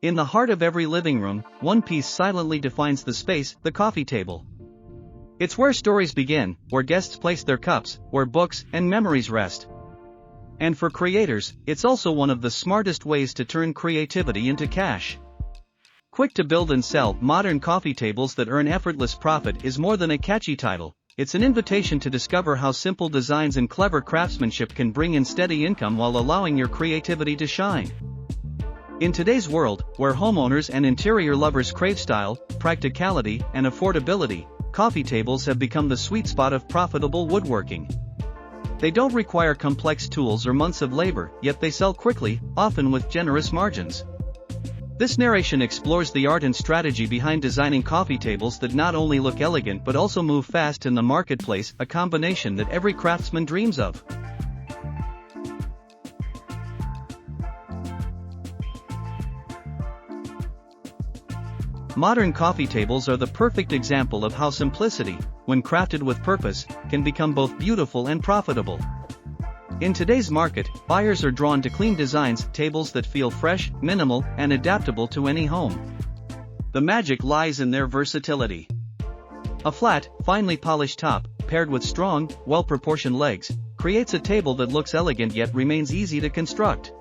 In the heart of every living room, one piece silently defines the space, the coffee table. It's where stories begin, where guests place their cups, where books and memories rest. And for creators, it's also one of the smartest ways to turn creativity into cash. Quick to build and sell, modern coffee tables that earn effortless profit is more than a catchy title. It's an invitation to discover how simple designs and clever craftsmanship can bring in steady income while allowing your creativity to shine. In today's world, where homeowners and interior lovers crave style, practicality, and affordability, coffee tables have become the sweet spot of profitable woodworking. They don't require complex tools or months of labor, yet they sell quickly, often with generous margins. This narration explores the art and strategy behind designing coffee tables that not only look elegant but also move fast in the marketplace, a combination that every craftsman dreams of. Modern coffee tables are the perfect example of how simplicity, when crafted with purpose, can become both beautiful and profitable. In today's market, buyers are drawn to clean designs, tables that feel fresh, minimal, and adaptable to any home. The magic lies in their versatility. A flat, finely polished top, paired with strong, well-proportioned legs, creates a table that looks elegant yet remains easy to construct.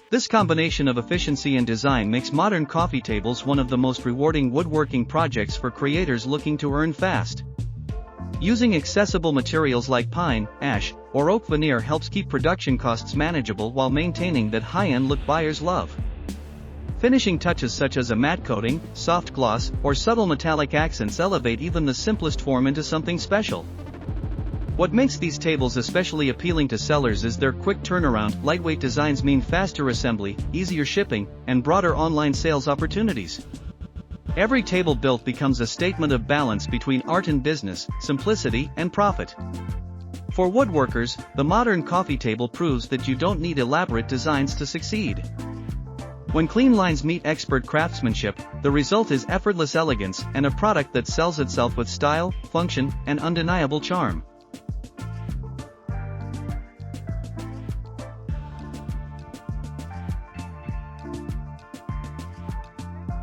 This combination of efficiency and design makes modern coffee tables one of the most rewarding woodworking projects for creators looking to earn fast. Using accessible materials like pine, ash, or oak veneer helps keep production costs manageable while maintaining that high-end look buyers love. Finishing touches such as a matte coating, soft gloss, or subtle metallic accents elevate even the simplest form into something special. What makes these tables especially appealing to sellers is their quick turnaround. Lightweight designs mean faster assembly, easier shipping, and broader online sales opportunities. Every table built becomes a statement of balance between art and business, simplicity and profit. For woodworkers, the modern coffee table proves that you don't need elaborate designs to succeed. When clean lines meet expert craftsmanship, the result is effortless elegance and a product that sells itself with style, function, and undeniable charm.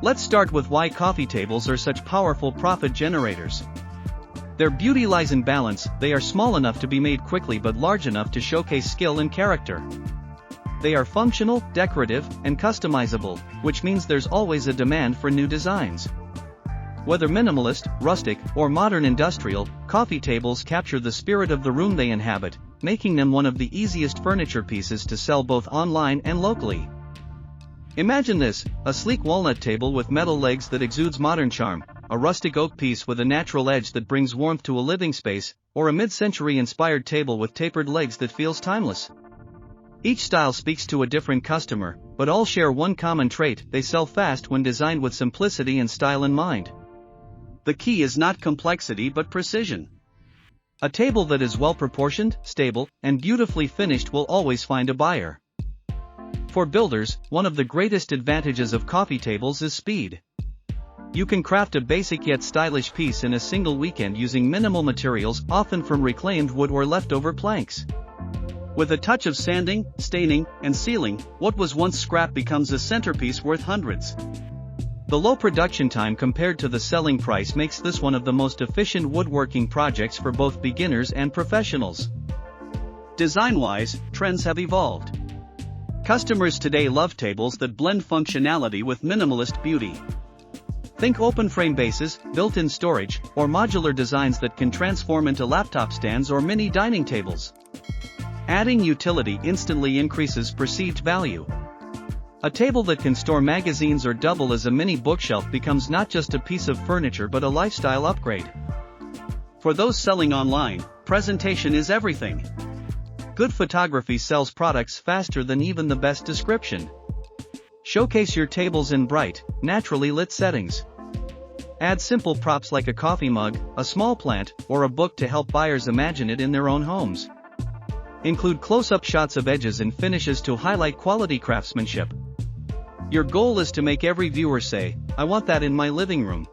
Let's start with why coffee tables are such powerful profit generators. Their beauty lies in balance. They are small enough to be made quickly but large enough to showcase skill and character. They are functional, decorative, and customizable, which means there's always a demand for new designs. Whether minimalist, rustic, or modern industrial, coffee tables capture the spirit of the room they inhabit, making them one of the easiest furniture pieces to sell both online and locally. Imagine this: a sleek walnut table with metal legs that exudes modern charm, a rustic oak piece with a natural edge that brings warmth to a living space, or a mid-century inspired table with tapered legs that feels timeless. Each style speaks to a different customer, but all share one common trait: they sell fast when designed with simplicity and style in mind. The key is not complexity but precision. A table that is well proportioned, stable, and beautifully finished will always find a buyer. For builders, one of the greatest advantages of coffee tables is speed. You can craft a basic yet stylish piece in a single weekend using minimal materials, often from reclaimed wood or leftover planks. With a touch of sanding, staining, and sealing, what was once scrap becomes a centerpiece worth hundreds. The low production time compared to the selling price makes this one of the most efficient woodworking projects for both beginners and professionals. Design-wise, trends have evolved. Customers today love tables that blend functionality with minimalist beauty. Think open-frame bases, built-in storage, or modular designs that can transform into laptop stands or mini dining tables. Adding utility instantly increases perceived value. A table that can store magazines or double as a mini bookshelf becomes not just a piece of furniture but a lifestyle upgrade. For those selling online, presentation is everything. Good photography sells products faster than even the best description. Showcase your tables in bright, naturally lit settings. Add simple props like a coffee mug, a small plant, or a book to help buyers imagine it in their own homes. Include close-up shots of edges and finishes to highlight quality craftsmanship. Your goal is to make every viewer say, "I want that in my living room."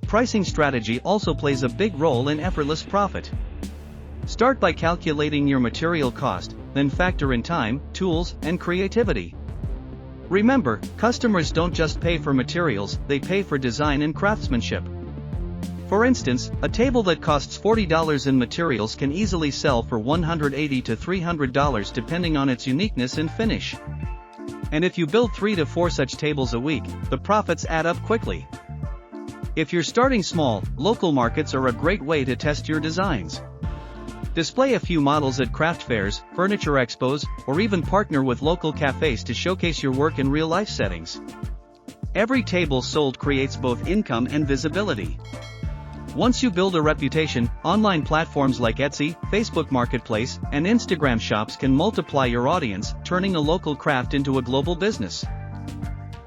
Pricing strategy also plays a big role in effortless profit. Start by calculating your material cost, then factor in time, tools, and creativity. Remember, customers don't just pay for materials, they pay for design and craftsmanship. For instance, a table that costs $40 in materials can easily sell for $180 to $300 depending on its uniqueness and finish. And if you build 3 to 4 such tables a week, the profits add up quickly. If you're starting small, local markets are a great way to test your designs. Display a few models at craft fairs, furniture expos, or even partner with local cafes to showcase your work in real-life settings. Every table sold creates both income and visibility. Once you build a reputation, online platforms like Etsy, Facebook Marketplace, and Instagram shops can multiply your audience, turning a local craft into a global business.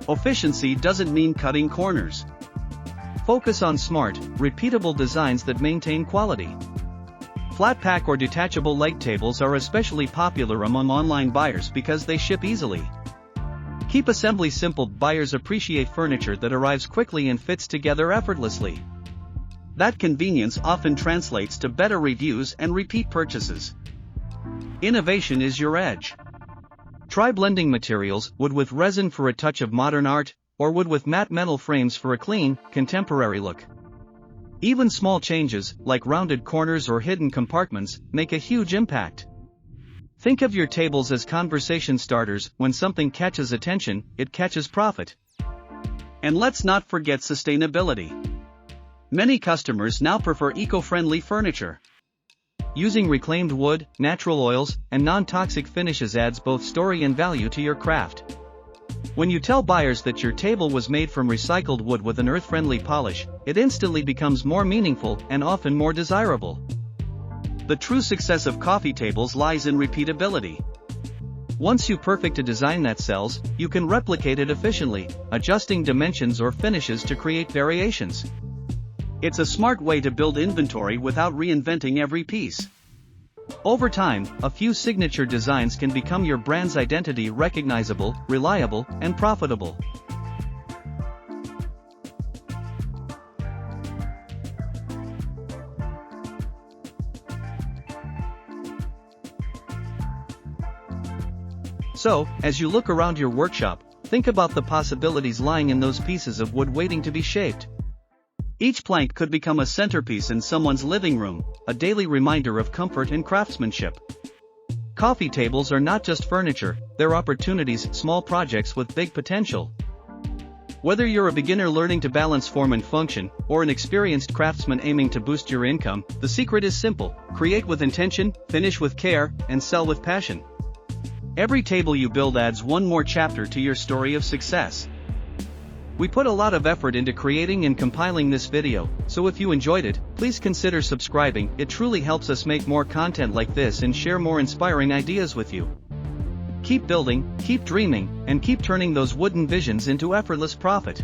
Efficiency doesn't mean cutting corners. Focus on smart, repeatable designs that maintain quality. Flat pack or detachable leg tables are especially popular among online buyers because they ship easily. Keep assembly simple. Buyers appreciate furniture that arrives quickly and fits together effortlessly. That convenience often translates to better reviews and repeat purchases. Innovation is your edge. Try blending materials, wood with resin for a touch of modern art, or wood with matte metal frames for a clean, contemporary look. Even small changes, like rounded corners or hidden compartments, make a huge impact. Think of your tables as conversation starters. When something catches attention, it catches profit. And let's not forget sustainability. Many customers now prefer eco-friendly furniture. Using reclaimed wood, natural oils, and non-toxic finishes adds both story and value to your craft. When you tell buyers that your table was made from recycled wood with an earth-friendly polish, it instantly becomes more meaningful and often more desirable. The true success of coffee tables lies in repeatability. Once you perfect a design that sells, you can replicate it efficiently, adjusting dimensions or finishes to create variations. It's a smart way to build inventory without reinventing every piece. Over time, a few signature designs can become your brand's identity: recognizable, reliable, and profitable. So, as you look around your workshop, think about the possibilities lying in those pieces of wood waiting to be shaped. Each plank could become a centerpiece in someone's living room, a daily reminder of comfort and craftsmanship. Coffee tables are not just furniture, they're opportunities, small projects with big potential. Whether you're a beginner learning to balance form and function, or an experienced craftsman aiming to boost your income, the secret is simple: create with intention, finish with care, and sell with passion. Every table you build adds one more chapter to your story of success. We put a lot of effort into creating and compiling this video, so if you enjoyed it, please consider subscribing. It truly helps us make more content like this and share more inspiring ideas with you. Keep building, keep dreaming, and keep turning those wooden visions into effortless profit.